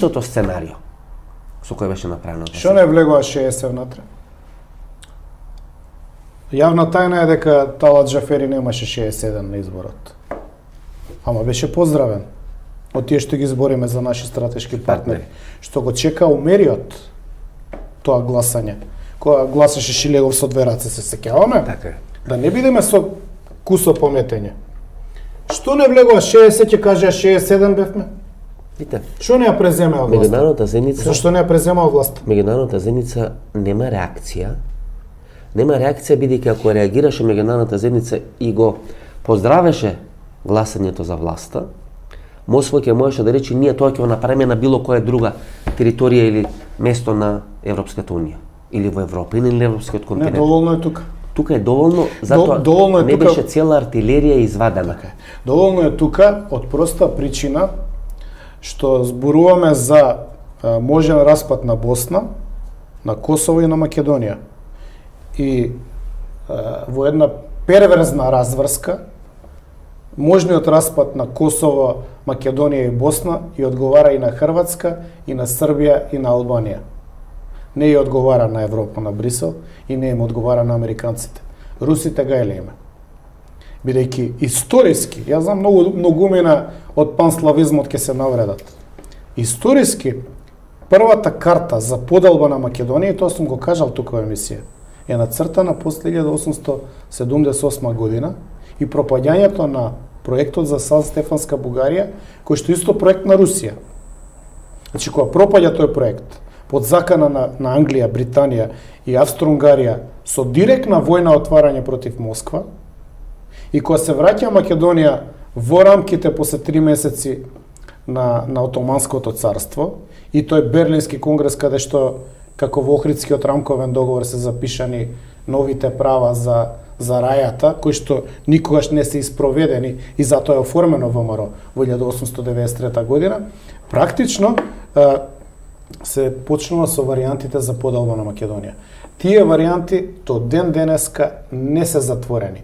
истото сценарио со кој беше направено. Што не влегува 60 внатре? Јавна тајна е дека Талат Џафери немаше 61 на изборот. Ама беше поздравен од тие што ги збориме за наши стратешки партнери. Што го чека умериот тоа гласање. Кога гласаше Шилегов со две раце, се сеќаваме? Така е. Да не бидеме со кусо пометење. Што не влегува 60, ќе кажа 61 бевме? Видите, Што не ја преземеа власта? меѓународната заедница, Зашто не ја преземеа власта? меѓународната заедница нема реакција. Нема реакција бидејќи ако реагираше меѓународната заедница и го поздравеше гласањето за власта, Москва ќе можеше да рече ние тоа ќе го направиме на било која друга територија или место на Европската унија или во Европа или на европскиот Не, континент. доволно е тука. Тука е доволно, затоа доволно е не тука- беше цела артилерија извадена. Доволно е тука од проста причина што зборуваме за можен распад на Босна, на Косово и на Македонија. И во една перверзна разврска можниот распад на Косово, Македонија и Босна и одговара и на Хрватска, и на Србија, и на Албанија. Не ја одговара на Европа, на Брисел, и не им одговара на американците. Русите га елеме. Бидејќи историски, јас знам многумина од панславизмот ќе се навредат. Историски, првата карта за поделба на Македонија, и тоа сум го кажал тука во емисија, е нацртана после 1878 година и пропаѓањето на проектот за Сан Стефанска Бугарија, кој што исто проект на Русија. Значи, кога пропаѓа тој проект, под закана на Англија, Британија и Австро-Унгарија со директна војна отварање против Москва, и кога се враќа Македонија во рамките после 3 месеци на Отоманското царство, и тој Берлински конгрес каде што како во Охридскиот рамковен договор се запишани новите права за рајата, кои што никогаш не се испроведени и затоа е оформено ВМРО во 1893 година, практично се почнува со варијантите за поделба на Македонија. Тие варијанти до ден денеска не се затворени.